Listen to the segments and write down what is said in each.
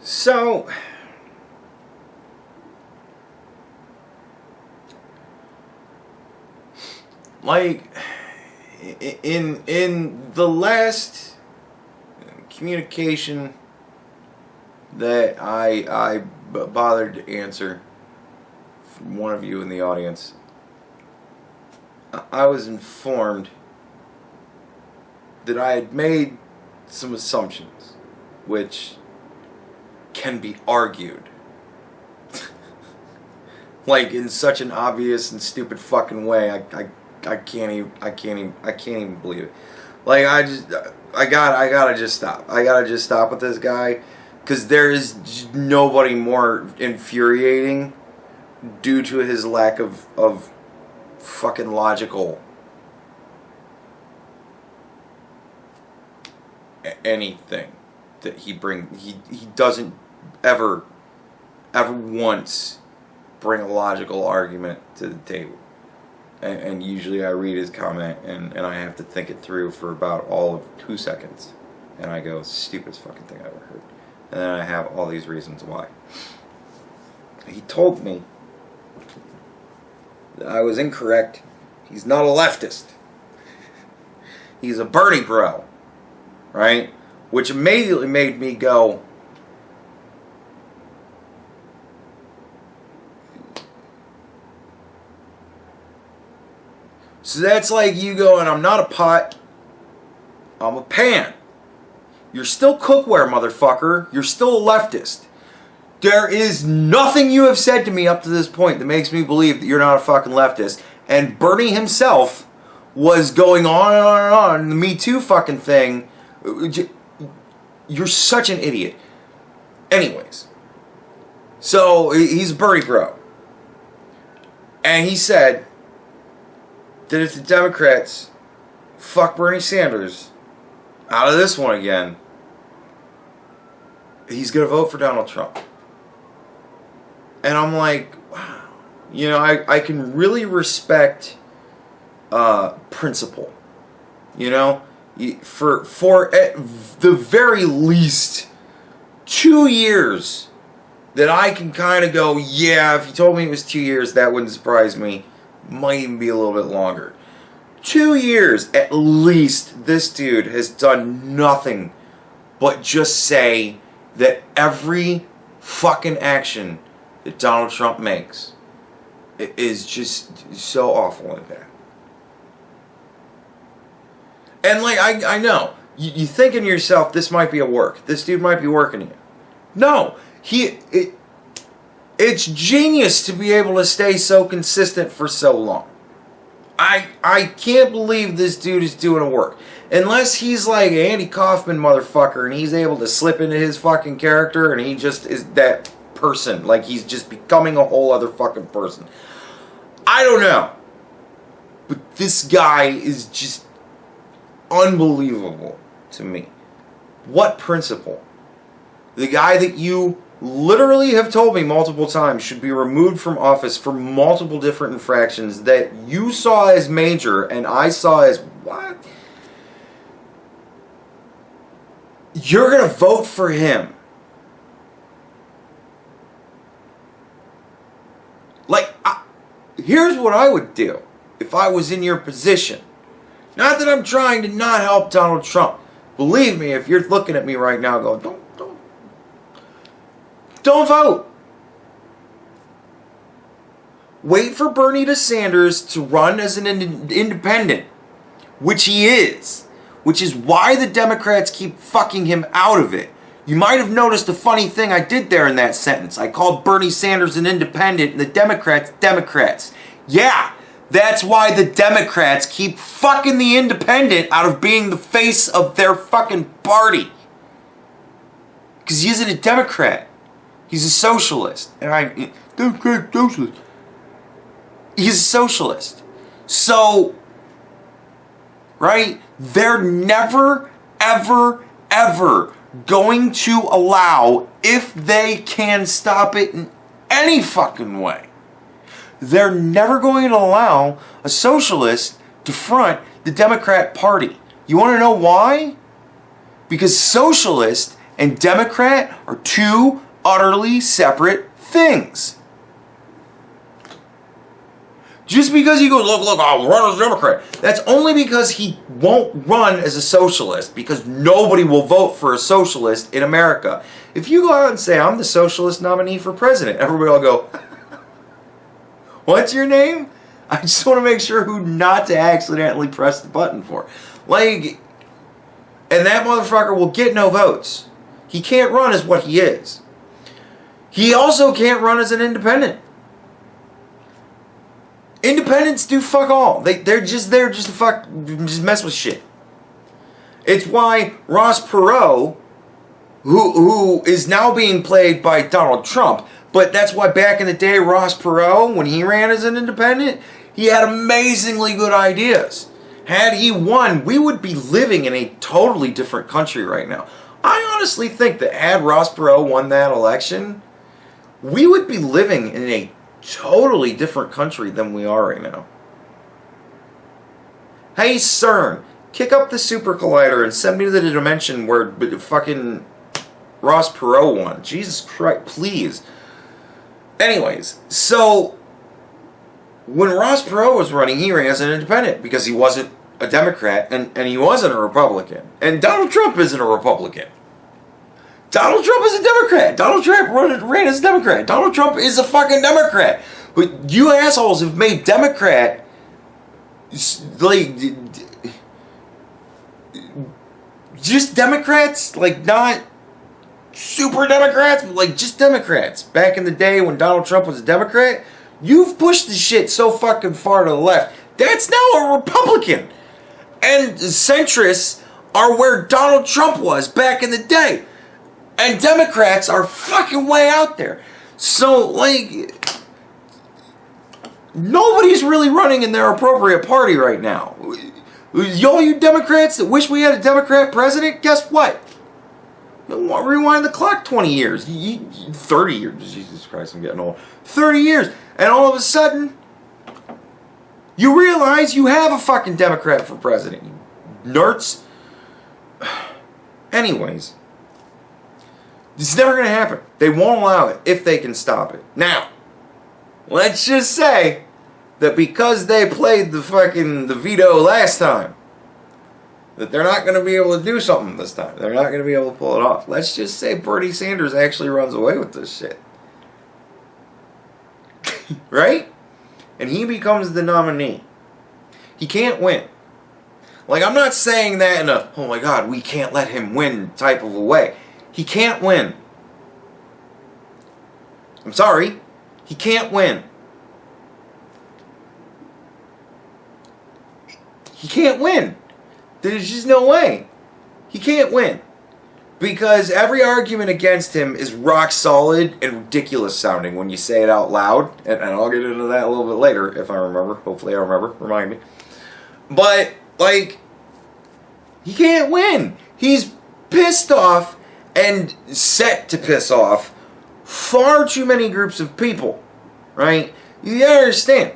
So, like, in the last communication that I bothered to answer from one of you in the audience, I was informed that I had made some assumptions which can be argued like in such an obvious and stupid fucking way. I can't even believe it. Like I gotta just stop. I gotta just stop with this guy, because there is nobody more infuriating due to his lack of fucking logical anything that he doesn't ever once bring a logical argument to the table. And usually I read his comment and I have to think it through for about all of 2 seconds, and I go, stupidest fucking thing I ever heard. And then I have all these reasons why. He told me that I was incorrect. He's not a leftist. He's a Bernie bro. Right? Which immediately made me go, so that's like you going, I'm not a pot, I'm a pan. You're still cookware, motherfucker. You're still a leftist. There is nothing you have said to me up to this point that makes me believe that you're not a fucking leftist. And Bernie himself was going on and on and on, the Me Too fucking thing. You're such an idiot. Anyways, so he's a Bernie bro. And he said that if the Democrats fuck Bernie Sanders out of this one again, he's going to vote for Donald Trump. And I'm like, wow. You know, I can really respect principle. You know? For at the very least 2 years that I can kind of go, yeah, if you told me it was 2 years, that wouldn't surprise me. Might even be a little bit longer. 2 years at least, this dude has done nothing but just say that every fucking action that Donald Trump makes is just so awful and bad. And like, I know, you think in yourself, this might be a work. This dude might be working you. No, it's genius to be able to stay so consistent for so long. I can't believe this dude is doing a work. Unless he's like Andy Kaufman motherfucker and he's able to slip into his fucking character and he just is that person. Like he's just becoming a whole other fucking person. I don't know. But this guy is just unbelievable to me. What principle? The guy that you literally have told me multiple times should be removed from office for multiple different infractions that you saw as major and I saw as what? You're going to vote for him. Like, here's what I would do if I was in your position. Not that I'm trying to not help Donald Trump. Believe me, if you're looking at me right now going, don't vote. Wait for Bernie Sanders to run as an independent, which he is. Which is why the Democrats keep fucking him out of it. You might have noticed a funny thing I did there in that sentence. I called Bernie Sanders an independent and the Democrats. Yeah. That's why the Democrats keep fucking the independent out of being the face of their fucking party. Because he isn't a Democrat. He's a socialist. And Democrat socialist. He's a socialist. So, right? They're never, ever, ever going to allow, if they can stop it in any fucking way, they're never going to allow a socialist to front the Democrat Party. You want to know why? Because socialist and Democrat are two utterly separate things. Just because he goes, look, I'll run as a Democrat. That's only because he won't run as a socialist, because nobody will vote for a socialist in America. If you go out and say, I'm the socialist nominee for president, everybody will go, what's your name? I just want to make sure who not to accidentally press the button for. Like, and that motherfucker will get no votes. He can't run as what he is. He also can't run as an independent. Independents do fuck all. They're just there just to just mess with shit. It's why Ross Perot, who is now being played by Donald Trump, but that's why back in the day, Ross Perot, when he ran as an independent, he had amazingly good ideas. Had he won, we would be living in a totally different country right now. I honestly think that had Ross Perot won that election, we would be living in a totally different country than we are right now. Hey CERN, kick up the super collider and send me to the dimension where fucking Ross Perot won. Jesus Christ, please. Anyways, so when Ross Perot was running, he ran as an independent because he wasn't a Democrat and he wasn't a Republican. And Donald Trump isn't a Republican. Donald Trump is a Democrat. Donald Trump ran as a Democrat. Donald Trump is a fucking Democrat. But you assholes have made Democrat, like, just Democrats, like not super Democrats, but like just Democrats. Back in the day when Donald Trump was a Democrat, you've pushed the shit so fucking far to the left. That's now a Republican. And centrists are where Donald Trump was back in the day. And Democrats are fucking way out there. So, like, nobody's really running in their appropriate party right now. Y'all, you Democrats that wish we had a Democrat president, guess what? Rewind the clock 20 years. 30 years. Jesus Christ, I'm getting old. 30 years. And all of a sudden, you realize you have a fucking Democrat for president. You nerds. Anyways. It's never going to happen. They won't allow it if they can stop it. Now, let's just say that because they played the veto last time, that they're not going to be able to do something this time. They're not going to be able to pull it off. Let's just say Bernie Sanders actually runs away with this shit. Right? And he becomes the nominee. He can't win. Like, I'm not saying that in a, oh my God, we can't let him win type of a way. He can't win. I'm sorry. He can't win. He can't win. There's just no way. He can't win. Because every argument against him is rock solid and ridiculous sounding when you say it out loud. And I'll get into that a little bit later if I remember. Hopefully I remember. Remind me. But, like, he can't win. He's pissed off and set to piss off far too many groups of people, right? You gotta understand.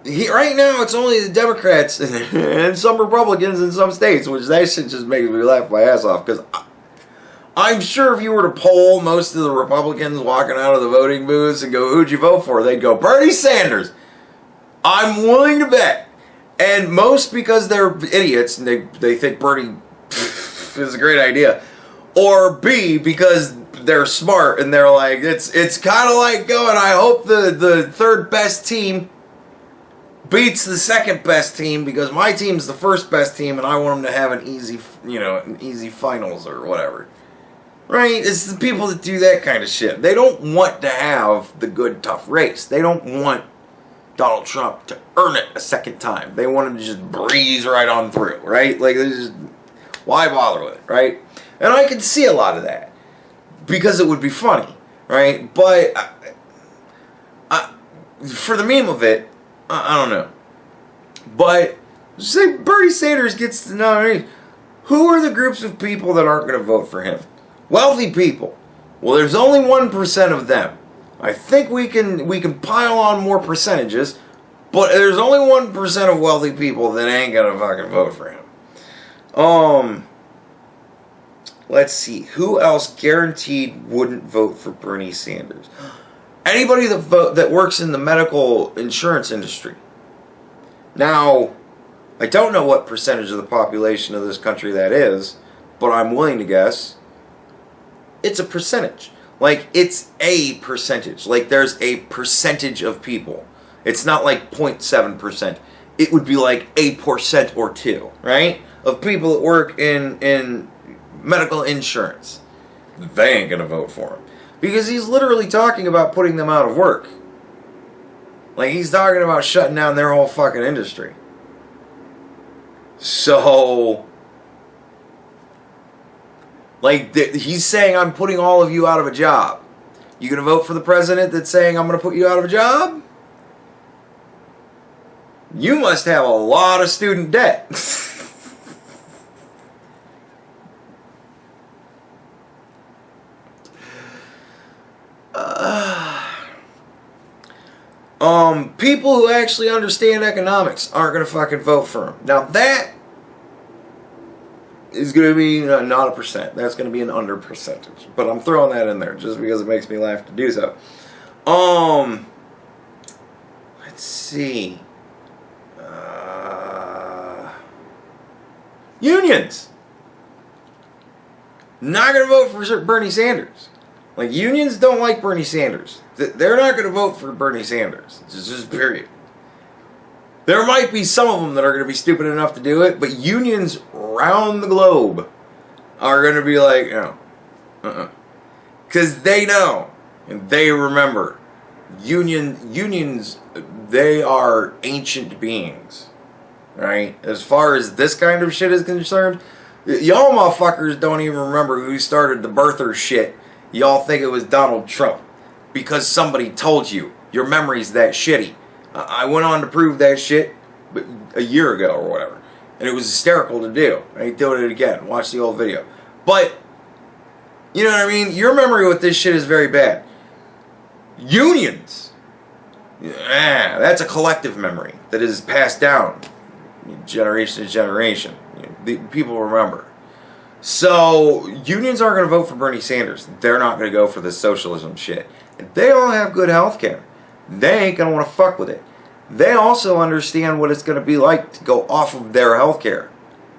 Right now, it's only the Democrats and some Republicans in some states, which that shit just makes me laugh my ass off. Because I'm sure if you were to poll most of the Republicans walking out of the voting booths and go, who'd you vote for? They'd go, Bernie Sanders. I'm willing to bet. And most because they're idiots and they think Bernie is a great idea, or B, because they're smart and they're like, it's kind of like going, I hope the third best team beats the second best team because my team's the first best team and I want them to have an easy finals or whatever. Right? It's the people that do that kind of shit. They don't want to have the good, tough race. They don't want Donald Trump to earn it a second time. They want him to just breeze right on through, right? Like, why bother with it, right? And I can see a lot of that because it would be funny, right? But for the meme of it, I don't know. But say Bernie Sanders gets the nomination. Who are the groups of people that aren't going to vote for him? Wealthy people. Well, there's only 1% of them. I think we can pile on more percentages, but there's only 1% of wealthy people that ain't gonna fucking vote for him. Let's see. Who else guaranteed wouldn't vote for Bernie Sanders? Anybody that works in the medical insurance industry. Now, I don't know what percentage of the population of this country that is, but I'm willing to guess it's a percentage. Like, it's a percentage. Like, there's a percentage of people. It's not like 0.7%. It would be like 1% or 2%, right? Of people that work in medical insurance. They ain't gonna vote for him. Because he's literally talking about putting them out of work. Like, he's talking about shutting down their whole fucking industry. So, like, he's saying, I'm putting all of you out of a job. You gonna vote for the president that's saying, I'm gonna put you out of a job? You must have a lot of student debt. People who actually understand economics aren't going to fucking vote for him. Now that is going to be not a percent. That's going to be an under percentage. But I'm throwing that in there just because it makes me laugh to do so. Let's see. Unions. Not going to vote for Bernie Sanders. Like, unions don't like Bernie Sanders. They're not going to vote for Bernie Sanders. It's just period. There might be some of them that are going to be stupid enough to do it, but unions around the globe are going to be like, no. Because they know, and they remember. Unions, they are ancient beings. Right? As far as this kind of shit is concerned, y'all motherfuckers don't even remember who started the birther shit. Y'all think it was Donald Trump because somebody told you. Your memory's that shitty. I went on to prove that shit a year ago or whatever. And it was hysterical to do. I ain't doing it again. Watch the old video. But, you know what I mean? Your memory with this shit is very bad. Unions. That's a collective memory that is passed down generation to generation. People remember. So, unions aren't going to vote for Bernie Sanders. They're not going to go for this socialism shit. And they all have good health care. They ain't going to want to fuck with it. They also understand what it's going to be like to go off of their health care.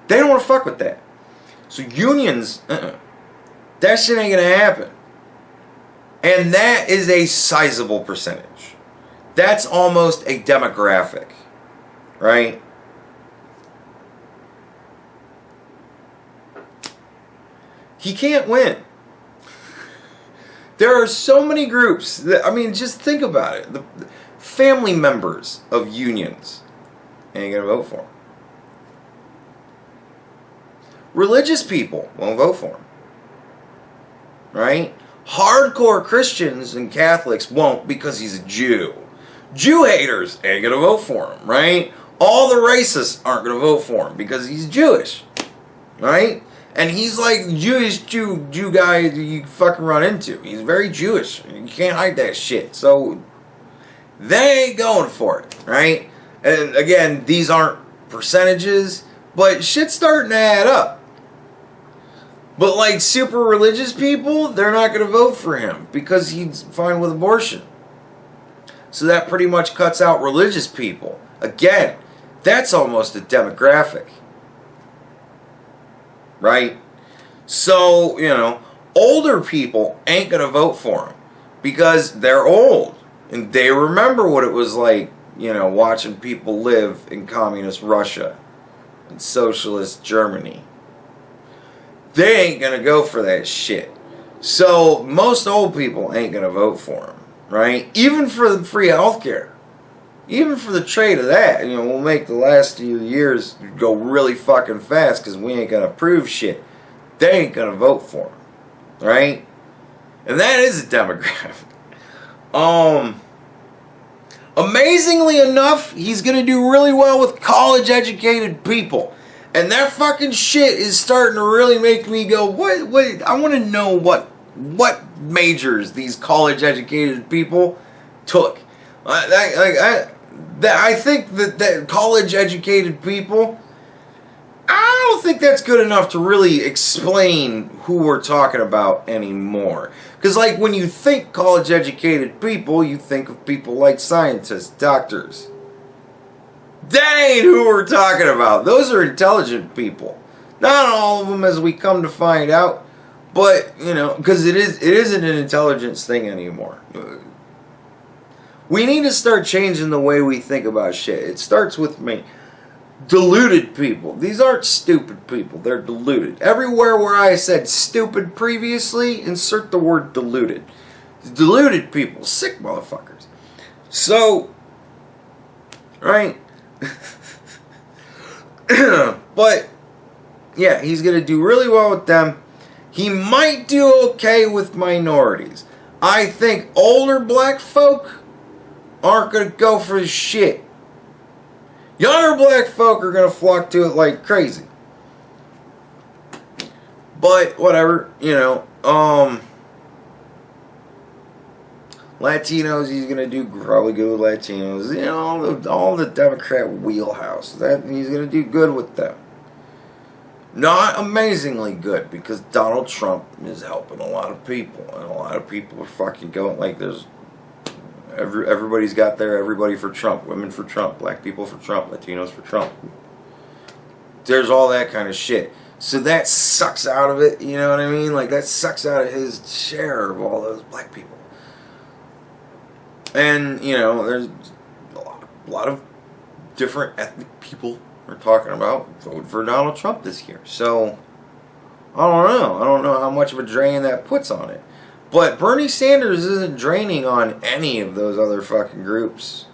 They don't want to fuck with that. So, unions, that shit ain't going to happen. And that is a sizable percentage. That's almost a demographic. Right? He can't win. There are so many groups that, I mean, just think about it. The family members of unions ain't gonna vote for him. Religious people won't vote for him. Right? Hardcore Christians and Catholics won't because he's a Jew. Jew haters ain't gonna vote for him, right? All the racists aren't gonna vote for him because he's Jewish. Right? And he's like Jew guy you fucking run into. He's very Jewish. You can't hide that shit. So they ain't going for it, right? And again, these aren't percentages, but shit's starting to add up. But like super religious people, they're not going to vote for him because he's fine with abortion. So that pretty much cuts out religious people. Again, that's almost a demographic. Right? So, you know, older people ain't going to vote for him because they're old and they remember what it was like, you know, watching people live in communist Russia and socialist Germany. They ain't going to go for that shit. So, most old people ain't going to vote for him, right? Even for the free healthcare. Even for the trade of that, you know, we'll make the last few years go really fucking fast because we ain't going to prove shit. They ain't going to vote for him. Right? And that is a demographic. Amazingly enough, he's going to do really well with college-educated people. And that fucking shit is starting to really make me go, what? I want to know what majors these college-educated people took. I think that college-educated people, I don't think that's good enough to really explain who we're talking about anymore. Because, like, when you think college-educated people, you think of people like scientists, doctors. That ain't who we're talking about. Those are intelligent people. Not all of them, as we come to find out. But, you know, because it isn't an intelligence thing anymore. We need to start changing the way we think about shit. It starts with me. Deluded people. These aren't stupid people. They're deluded. Everywhere where I said stupid previously, insert the word deluded. Deluded people. Sick motherfuckers. So, right? But, yeah, he's going to do really well with them. He might do okay with minorities. I think older black folk aren't going to go for his shit. Younger black folk are going to flock to it like crazy. But, whatever, you know, Latinos, he's going to do probably good with Latinos. You know, all the Democrat wheelhouse. That he's going to do good with them. Not amazingly good, because Donald Trump is helping a lot of people. And a lot of people are fucking going, like, there's... Everybody's got their everybody for Trump. Women for Trump. Black people for Trump. Latinos for Trump. There's all that kind of shit. So that sucks out of it, you know what I mean? Like, that sucks out of his share of all those black people. And, you know, there's a lot of different ethnic people we're talking about vote for Donald Trump this year. So, I don't know. I don't know how much of a drain that puts on it. But Bernie Sanders isn't draining on any of those other fucking groups.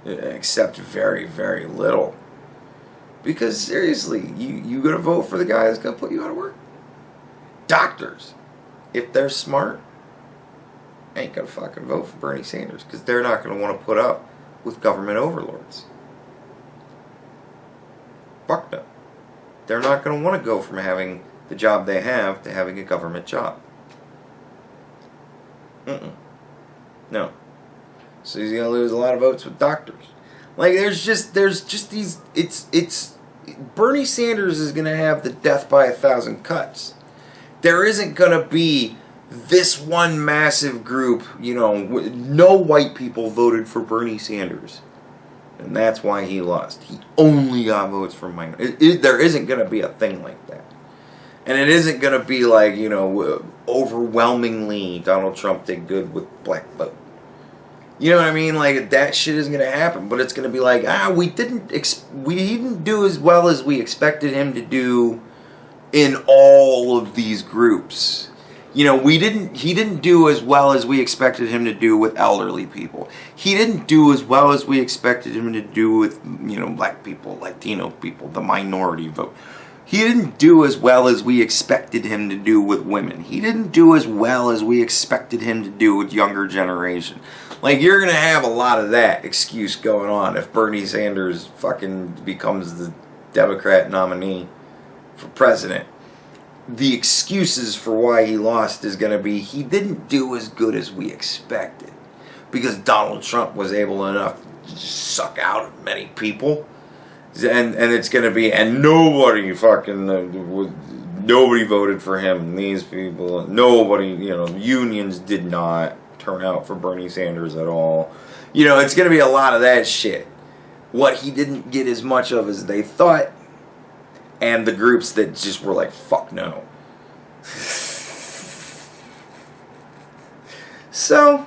Except very, very little. Because seriously, you gonna vote for the guy that's gonna put you out of work? Doctors, if they're smart, ain't gonna fucking vote for Bernie Sanders. Because they're not gonna want to put up with government overlords. Fuck no. They're not gonna want to go from having the job they have to having a government job. No. So he's gonna lose a lot of votes with doctors. Like, there's just these. It's Bernie Sanders is gonna have the death by 1,000 cuts. There isn't gonna be this one massive group. You know, no white people voted for Bernie Sanders, and that's why he lost. He only got votes from minorities. There isn't gonna be a thing like that. And it isn't going to be like, you know, overwhelmingly Donald Trump did good with black vote. You know what I mean? Like, that shit isn't going to happen. But it's going to be like, we didn't do as well as we expected him to do in all of these groups. You know, he didn't do as well as we expected him to do with elderly people. He didn't do as well as we expected him to do with, you know, black people, Latino people, the minority vote. He didn't do as well as we expected him to do with women. He didn't do as well as we expected him to do with younger generation. Like, you're going to have a lot of that excuse going on if Bernie Sanders fucking becomes the Democrat nominee for president. The excuses for why he lost is going to be he didn't do as good as we expected. Because Donald Trump was able enough to suck out many people. And it's going to be, and nobody fucking, nobody voted for him. These people, nobody, you know, unions did not turn out for Bernie Sanders at all. You know, it's going to be a lot of that shit. What he didn't get as much of as they thought, and the groups that just were like, fuck no. So,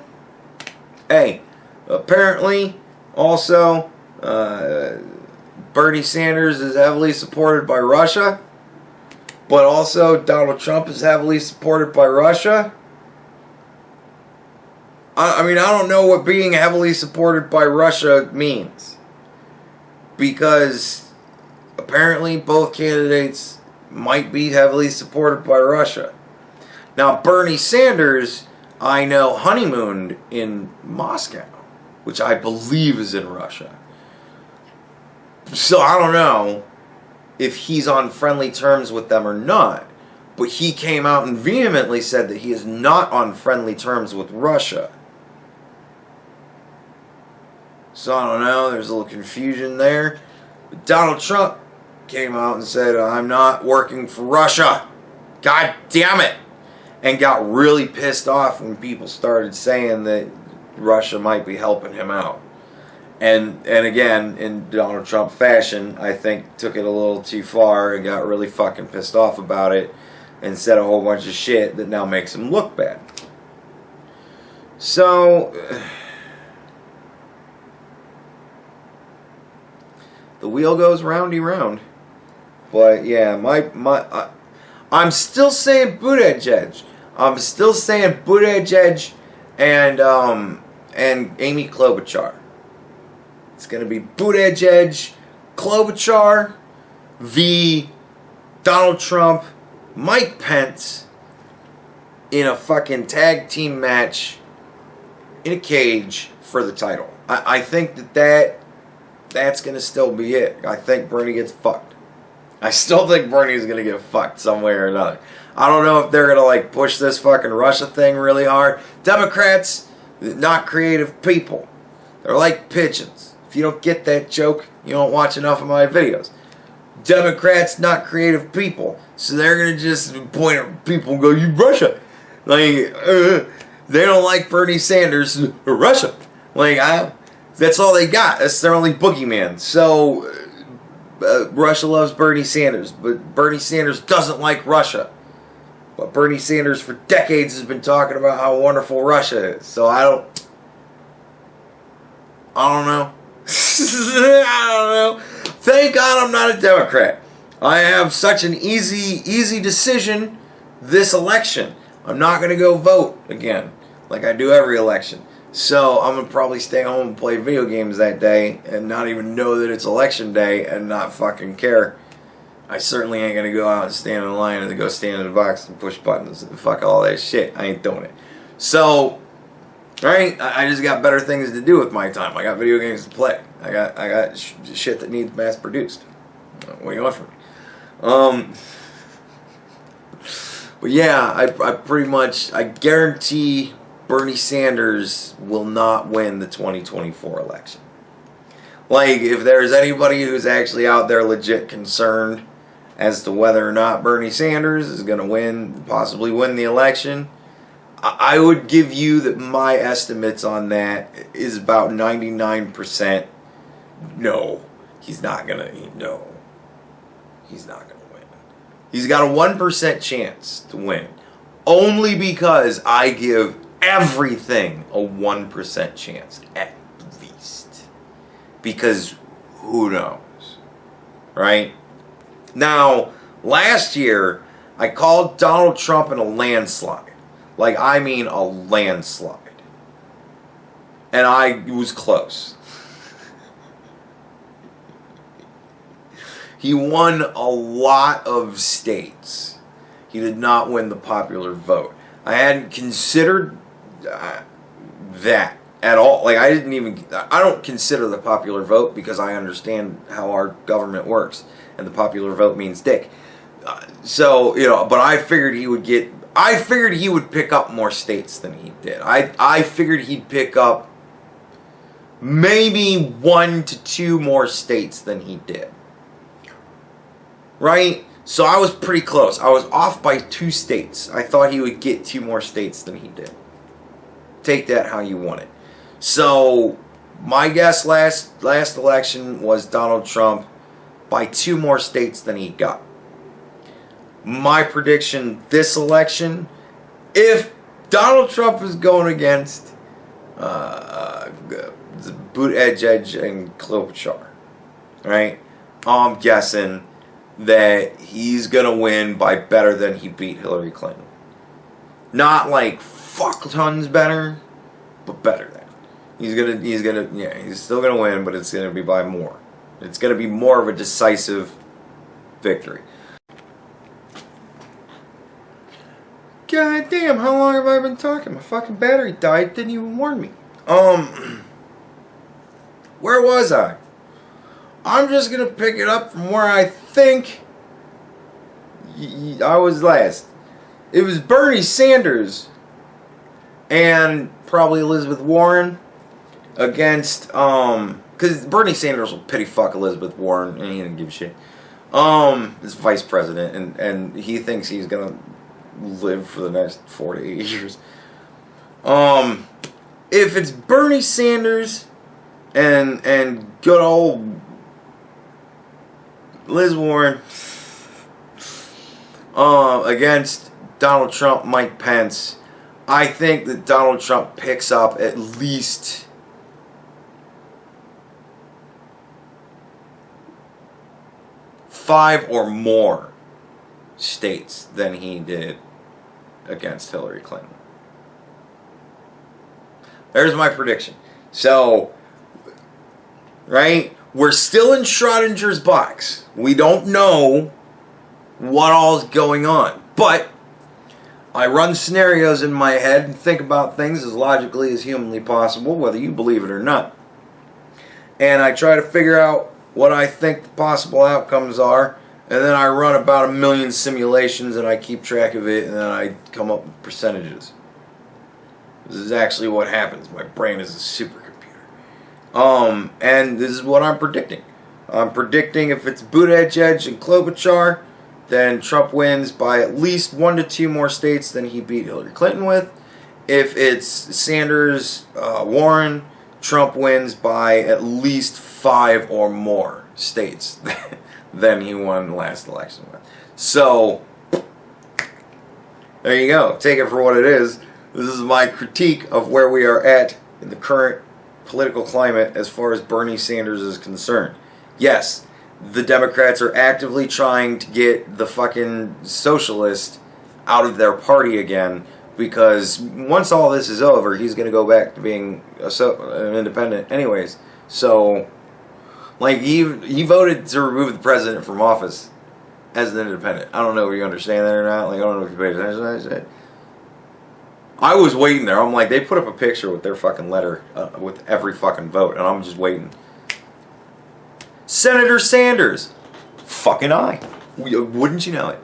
hey, apparently, also, Bernie Sanders is heavily supported by Russia, but also Donald Trump is heavily supported by Russia. I mean, I don't know what being heavily supported by Russia means, because apparently both candidates might be heavily supported by Russia. Now, Bernie Sanders, I know, honeymooned in Moscow, which I believe is in Russia. So I don't know if he's on friendly terms with them or not. But he came out and vehemently said that he is not on friendly terms with Russia. So I don't know, there's a little confusion there. But Donald Trump, came out and said, I'm not working for Russia. God damn it. And got really pissed off when people started saying that Russia might be helping him out. And again, in Donald Trump fashion, I think took it a little too far and got really fucking pissed off about it and said a whole bunch of shit that now makes him look bad. So the wheel goes roundy round. But yeah, I'm still saying Buttigieg. I'm still saying Buttigieg and Amy Klobuchar. It's gonna be Buttigieg, Klobuchar v. Donald Trump, Mike Pence in a fucking tag team match in a cage for the title. I think that's gonna still be it. I think Bernie gets fucked. I still think Bernie's gonna get fucked some way or another. I don't know if they're gonna like push this fucking Russia thing really hard. Democrats, not creative people. They're like pigeons. If you don't get that joke, you don't watch enough of my videos. Democrats, not creative people. So they're gonna just point at people and go, you Russia. Like, they don't like Bernie Sanders, Russia. Like, that's all they got. That's their only boogeyman. So, Russia loves Bernie Sanders, but Bernie Sanders doesn't like Russia. But Bernie Sanders for decades has been talking about how wonderful Russia is. So I don't know. I don't know. Thank God I'm not a Democrat. I have such an easy decision this election. I'm not going to go vote again like I do every election. So I'm going to probably stay home and play video games that day and not even know that it's election day and not fucking care. I certainly ain't going to go out and stand in line and go stand in the box and push buttons and fuck all that shit. I ain't doing it. So, right, I just got better things to do with my time. I got video games to play. I got shit that needs mass produced. What do you want from me? But yeah, I pretty much, I guarantee Bernie Sanders will not win the 2024 election. Like, if there's anybody who's actually out there legit concerned as to whether or not Bernie Sanders is going to possibly win the election, I would give you that my estimates on that is about 99%. No, he's not going to. No, he's not going to win. He's got a 1% chance to win. Only because I give everything a 1% chance at least. Because who knows? Right? Now, last year, I called Donald Trump in a landslide. Like, I mean a landslide. And I was close. He won a lot of states. He did not win the popular vote. I hadn't considered that at all. Like, I don't consider the popular vote because I understand how our government works. And the popular vote means dick. So, but I figured he would pick up more states than he did. I figured he'd pick up maybe 1 to 2 more states than he did. Right? So I was pretty close. I was off by 2 states. I thought he would get 2 more states than he did. Take that how you want it. So my guess last election was Donald Trump by 2 more states than he got. My prediction this election, if Donald Trump is going against Buttigieg and Klobuchar, right? I'm guessing that he's gonna win by better than he beat Hillary Clinton. Not like fuck tons better, but better than. He's still gonna win, but it's gonna be by more. It's gonna be more of a decisive victory. God damn, how long have I been talking? My fucking battery died, didn't even warn me. Where was I? I'm just gonna pick it up from where I think I was last. It was Bernie Sanders and probably Elizabeth Warren against, because Bernie Sanders will pity fuck Elizabeth Warren and he didn't give a shit. Is vice president, and he thinks he's gonna live for the next 4 to 8 years. If it's Bernie Sanders and good old Liz Warren against Donald Trump, Mike Pence, I think that Donald Trump picks up at least 5 or more states than he did against Hillary Clinton. There's my prediction. So, right? We're still in Schrodinger's box. We don't know what all is going on. But I run scenarios in my head and think about things as logically as humanly possible, whether you believe it or not. And I try to figure out what I think the possible outcomes are. And then I run about 1 million simulations and I keep track of it, and then I come up with percentages. This is actually what happens. My brain is a supercomputer. And this is what I'm predicting. I'm predicting if it's Buttigieg and Klobuchar, then Trump wins by at least 1 to 2 more states than he beat Hillary Clinton with. If it's Sanders, Warren, Trump wins by at least 5 or more states than he won the last election with. So, there you go. Take it for what it is. This is my critique of where we are at in the current political climate as far as Bernie Sanders is concerned. Yes, the Democrats are actively trying to get the fucking socialist out of their party again, because once all this is over, he's going to go back to being an independent anyways. So, like, he voted to remove the president from office as an independent. I don't know if you understand that or not. Like, I don't know if you paid attention to that shit. I was waiting there. I'm like, they put up a picture with their fucking letter with every fucking vote, and I'm just waiting. Senator Sanders. Fucking I. Wouldn't you know it?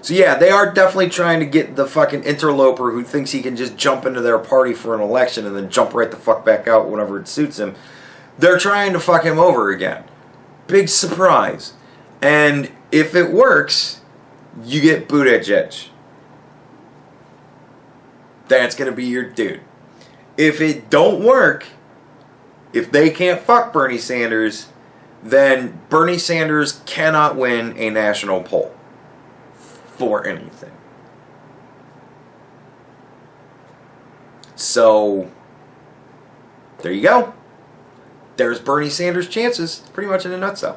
So yeah, they are definitely trying to get the fucking interloper who thinks he can just jump into their party for an election and then jump right the fuck back out whenever it suits him. They're trying to fuck him over again. Big surprise. And if it works, you get Buttigieg. That's going to be your dude. If it don't work, if they can't fuck Bernie Sanders, then Bernie Sanders cannot win a national poll for anything. So, there you go. There's Bernie Sanders' chances, pretty much in a nutshell.